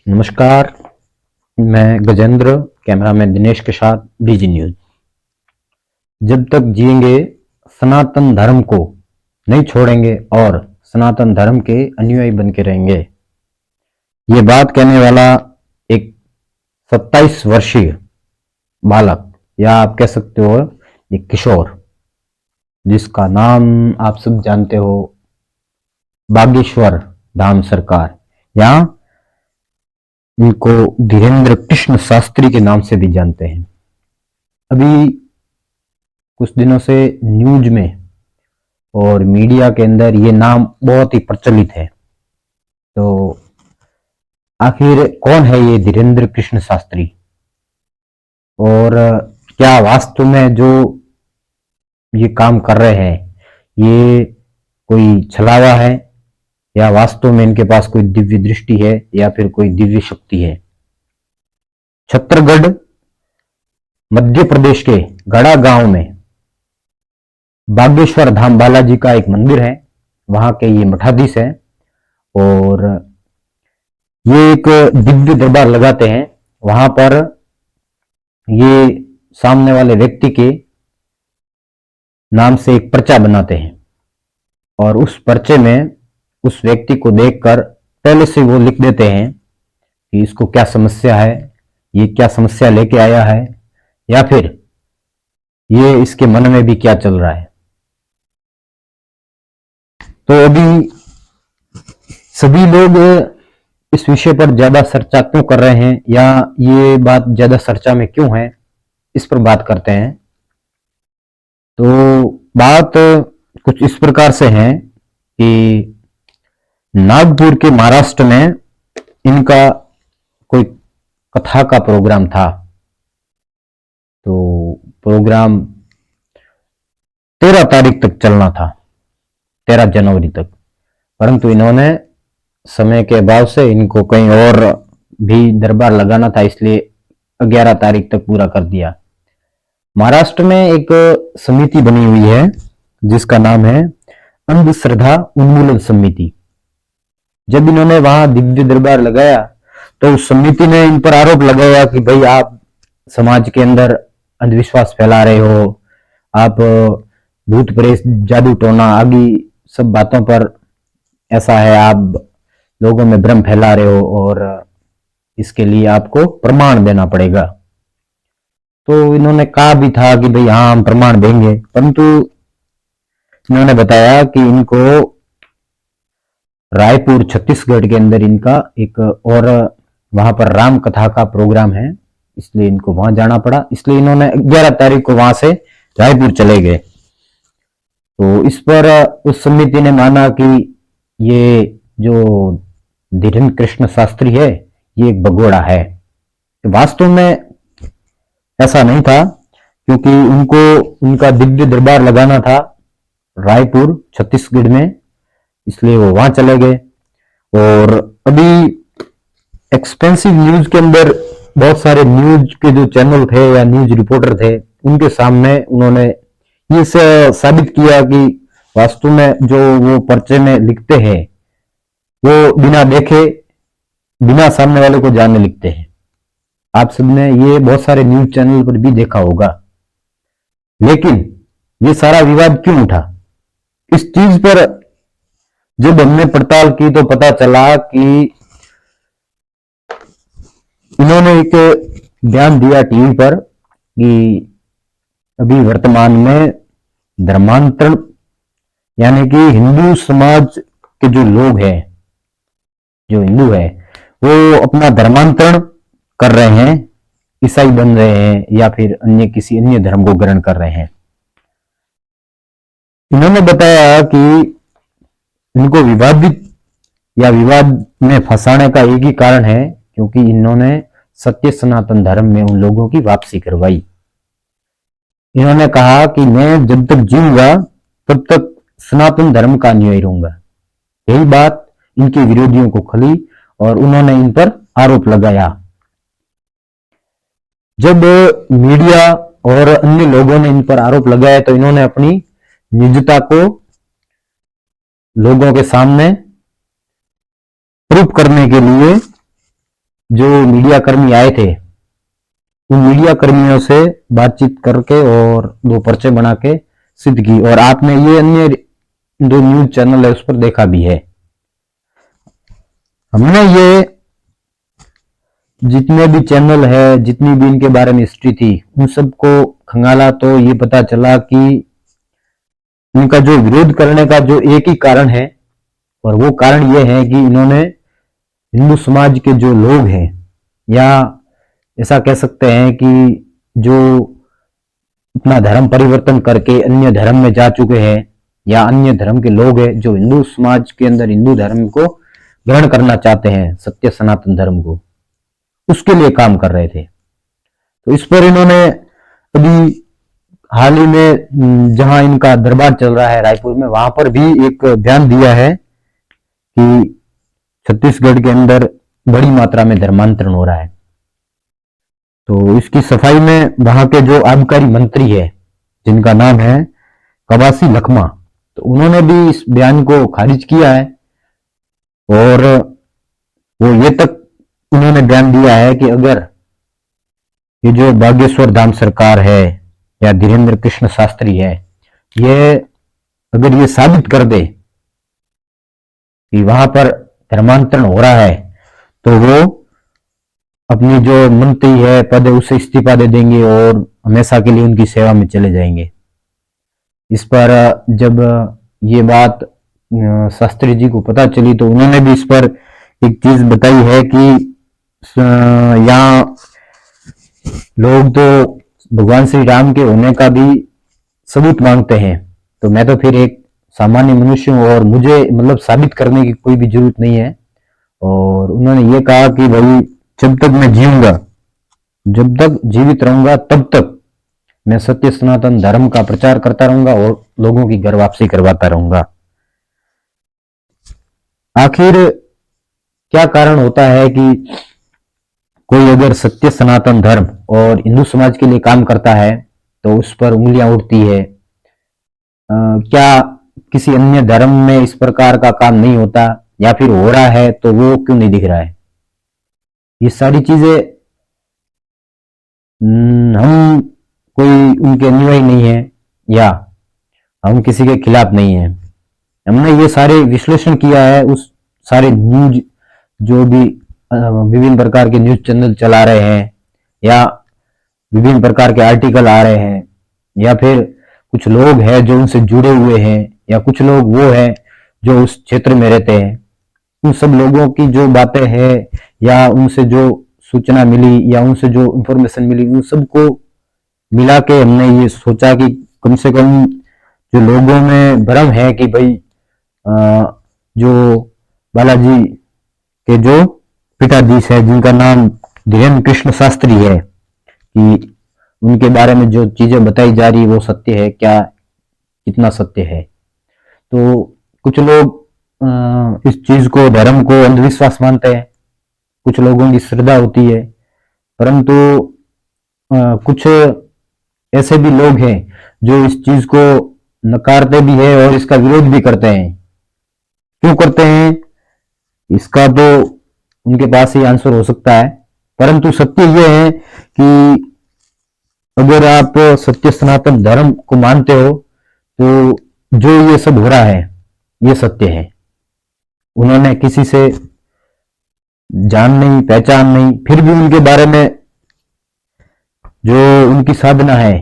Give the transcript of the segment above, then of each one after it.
नमस्कार। मैं गजेंद्र, कैमरामैन दिनेश के साथ डीजी न्यूज। जब तक जिएंगे सनातन धर्म को नहीं छोड़ेंगे और सनातन धर्म के अनुयायी बन के रहेंगे। ये बात कहने वाला एक 27 वर्षीय बालक, या आप कह सकते हो एक किशोर, जिसका नाम आप सब जानते हो, बागेश्वर धाम सरकार, या इनको धीरेन्द्र कृष्ण शास्त्री के नाम से भी जानते हैं। अभी कुछ दिनों से न्यूज में और मीडिया के अंदर ये नाम बहुत ही प्रचलित है। तो आखिर कौन है ये धीरेन्द्र कृष्ण शास्त्री, और क्या वास्तव में जो ये काम कर रहे हैं ये कोई छलावा है, या वास्तव में इनके पास कोई दिव्य दृष्टि है, या फिर कोई दिव्य शक्ति है। छत्तरगढ़ मध्य प्रदेश के गढ़ा गांव में बागेश्वर धाम बालाजी का एक मंदिर है। वहां के ये मठाधीश है और ये एक दिव्य दरबार लगाते हैं। वहां पर ये सामने वाले व्यक्ति के नाम से एक पर्चा बनाते हैं और उस पर्चे में उस व्यक्ति को देखकर पहले से वो लिख देते हैं कि इसको क्या समस्या है, ये क्या समस्या लेके आया है, या फिर ये इसके मन में भी क्या चल रहा है। तो अभी सभी लोग इस विषय पर ज्यादा चर्चा क्यों कर रहे हैं, या ये बात ज्यादा चर्चा में क्यों है, इस पर बात करते हैं। तो बात कुछ इस प्रकार से है कि नागपुर के महाराष्ट्र में इनका कोई कथा का प्रोग्राम था। तो प्रोग्राम 13 तारीख तक चलना था, 13 जनवरी तक, परंतु इन्होंने समय के अभाव से इनको कहीं और भी दरबार लगाना था, इसलिए 11 तारीख तक पूरा कर दिया। महाराष्ट्र में एक समिति बनी हुई है जिसका नाम है अंधश्रद्धा उन्मूलन समिति। जब इन्होंने वहां दिव्य दरबार लगाया तो उस समिति ने इन पर आरोप लगाया कि भाई आप समाज के अंदर अंधविश्वास फैला रहे हो, आप भूत प्रेत जादू टोना आदि सब बातों पर ऐसा है, आप लोगों में भ्रम फैला रहे हो और इसके लिए आपको प्रमाण देना पड़ेगा। तो इन्होंने कहा भी था कि भाई हाँ हम प्रमाण देंगे, परंतु इन्होंने बताया कि इनको रायपुर छत्तीसगढ़ के अंदर इनका एक और वहां पर राम कथा का प्रोग्राम है, इसलिए इनको वहां जाना पड़ा। इसलिए इन्होंने 11 तारीख को वहां से रायपुर चले गए। तो इस पर उस समिति ने माना कि ये जो धीरेन्द्र कृष्ण शास्त्री है ये एक भगोड़ा है। तो वास्तव में ऐसा नहीं था, क्योंकि उनको उनका दिव्य दरबार लगाना था रायपुर छत्तीसगढ़ में, इसलिए वो वहां चले गए। और अभी एक्सपेंसिव न्यूज के अंदर बहुत सारे न्यूज के जो चैनल थे या न्यूज रिपोर्टर थे, उनके सामने उन्होंने ये साबित किया कि वास्तव में जो वो पर्चे में लिखते हैं वो बिना देखे, बिना सामने वाले को जाने लिखते हैं। आप सबने ये बहुत सारे न्यूज चैनल पर भी देखा होगा। लेकिन ये सारा विवाद क्यों उठा? इस चीज पर जब हमने पड़ताल की तो पता चला कि इन्होंने एक बयान दिया टीवी पर कि अभी वर्तमान में धर्मांतरण, यानी कि हिंदू समाज के जो लोग हैं, जो हिंदू है, वो अपना धर्मांतरण कर रहे हैं, ईसाई बन रहे हैं या फिर अन्य किसी अन्य धर्म को ग्रहण कर रहे हैं। इन्होंने बताया कि इनको विवादित या विवाद में फंसाने का एक ही कारण है, क्योंकि इन्होंने सत्य सनातन धर्म में उन लोगों की वापसी करवाई। इन्होंने कहा कि मैं जब तक जीऊंगा तब तक सनातन धर्म का अनुयायी रहूंगा। यही बात इनके विरोधियों को खली और उन्होंने इन पर आरोप लगाया। जब मीडिया और अन्य लोगों ने इन पर आरोप लगाया तो इन्होंने अपनी निजता को लोगों के सामने प्रूफ करने के लिए जो मीडिया कर्मी आए थे उन मीडिया कर्मियों से बातचीत करके और दो पर्चे बना के सिद्ध की। और आपने ये अन्य जो न्यूज चैनल है उस पर देखा भी है। हमने ये जितने भी चैनल है, जितनी भी इनके बारे में हिस्ट्री थी, उन सबको खंगाला तो ये पता चला कि इनका जो विरोध करने का जो एक ही कारण है, और वो कारण ये है कि इन्होंने हिंदू समाज के जो लोग हैं, या ऐसा कह सकते हैं कि जो अपना धर्म परिवर्तन करके अन्य धर्म में जा चुके हैं, या अन्य धर्म के लोग हैं जो हिंदू समाज के अंदर हिंदू धर्म को ग्रहण करना चाहते हैं, सत्य सनातन धर्म को, उसके लिए काम कर रहे थे। तो इस पर इन्होंने अभी हाल ही में जहां इनका दरबार चल रहा है रायपुर में, वहां पर भी एक बयान दिया है कि छत्तीसगढ़ के अंदर बड़ी मात्रा में धर्मांतरण हो रहा है। तो इसकी सफाई में वहां के जो आबकारी मंत्री है, जिनका नाम है कवासी लखमा, तो उन्होंने भी इस बयान को खारिज किया है। और वो ये तक उन्होंने बयान दिया है कि अगर ये जो बागेश्वर धाम सरकार है या धीरेन्द्र कृष्ण शास्त्री है, ये अगर ये साबित कर दे कि वहां पर धर्मांतरण हो रहा है, तो वो अपनी जो मंत्री है पद है उसे इस्तीफा दे देंगे और हमेशा के लिए उनकी सेवा में चले जाएंगे। इस पर जब ये बात शास्त्री जी को पता चली तो उन्होंने भी इस पर एक चीज बताई है कि यहाँ लोग तो भगवान श्री राम के होने का भी सबूत मांगते हैं, तो मैं तो फिर एक सामान्य मनुष्य हूँ और मुझे मतलब साबित करने की कोई भी जरूरत नहीं है। और उन्होंने ये कहा कि भाई जब तक मैं जीऊंगा, जब तक जीवित रहूंगा, तब तक मैं सत्य सनातन धर्म का प्रचार करता रहूंगा और लोगों की घर वापसी करवाता रहूंगा। आखिर क्या कारण होता है कि कोई अगर सत्य सनातन धर्म और हिंदू समाज के लिए काम करता है तो उस पर उंगलियां उठती है? क्या किसी अन्य धर्म में इस प्रकार का काम नहीं होता, या फिर हो रहा है तो वो क्यों नहीं दिख रहा है? ये सारी चीजें हम कोई उनके अनुयायी नहीं है या हम किसी के खिलाफ नहीं है। हमने ये सारे विश्लेषण किया है, उस सारे न्यूज जो भी विभिन्न प्रकार के न्यूज चैनल चला रहे हैं, या विभिन्न प्रकार के आर्टिकल आ रहे हैं, या फिर कुछ लोग हैं जो उनसे जुड़े हुए हैं, या कुछ लोग वो हैं जो उस क्षेत्र में रहते हैं, उन सब लोगों की जो बातें हैं या उनसे जो सूचना मिली या उनसे जो इंफॉर्मेशन मिली, उन सबको मिला के हमने ये सोचा कि कम से कम जो लोगों में भ्रम है कि भाई जो बालाजी के जो पिताधीश है जिनका नाम धीरेन्द्र कृष्ण शास्त्री है, कि उनके बारे में जो चीजें बताई जा रही वो सत्य है क्या, कितना सत्य है। तो कुछ लोग इस चीज को, धर्म को अंधविश्वास मानते हैं, कुछ लोगों की श्रद्धा होती है, परंतु कुछ ऐसे भी लोग हैं जो इस चीज को नकारते भी है और इसका विरोध भी करते हैं। क्यों करते हैं इसका तो उनके पास ही आंसर हो सकता है, परंतु सत्य यह है कि अगर आप सत्य सनातन धर्म को मानते हो तो जो ये सब हो रहा है ये सत्य है। उन्होंने किसी से जान नहीं, पहचान नहीं, फिर भी उनके बारे में जो उनकी साधना है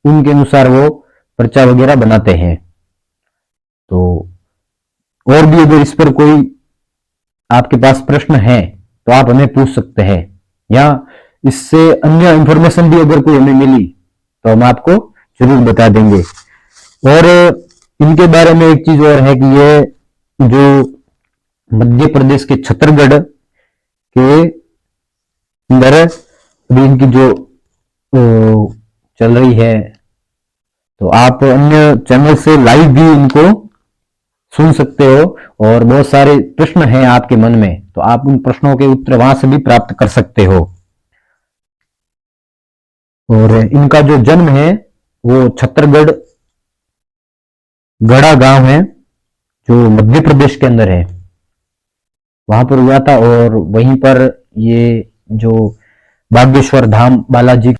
उनके अनुसार वो पर्चा वगैरह बनाते हैं। तो और भी अगर इस पर कोई आपके पास प्रश्न है तो आप हमें पूछ सकते हैं, या इससे अन्य इंफॉर्मेशन भी अगर कोई हमें मिली तो हम आपको जरूर बता देंगे। और इनके बारे में एक चीज और है कि ये जो मध्य प्रदेश के छत्तीसगढ़ के अंदर अभी इनकी जो चल रही है, तो आप अन्य चैनल से लाइव भी इनको सुन सकते हो। और बहुत सारे प्रश्न हैं आपके मन में, तो आप उन प्रश्नों के उत्तर वहां से भी प्राप्त कर सकते हो। और इनका जो जन्म है वो छत्तीसगढ़ गढ़ा गांव है जो मध्य प्रदेश के अंदर है। वहां पर हुआ था। और वहीं पर ये जो बागेश्वर धाम बालाजी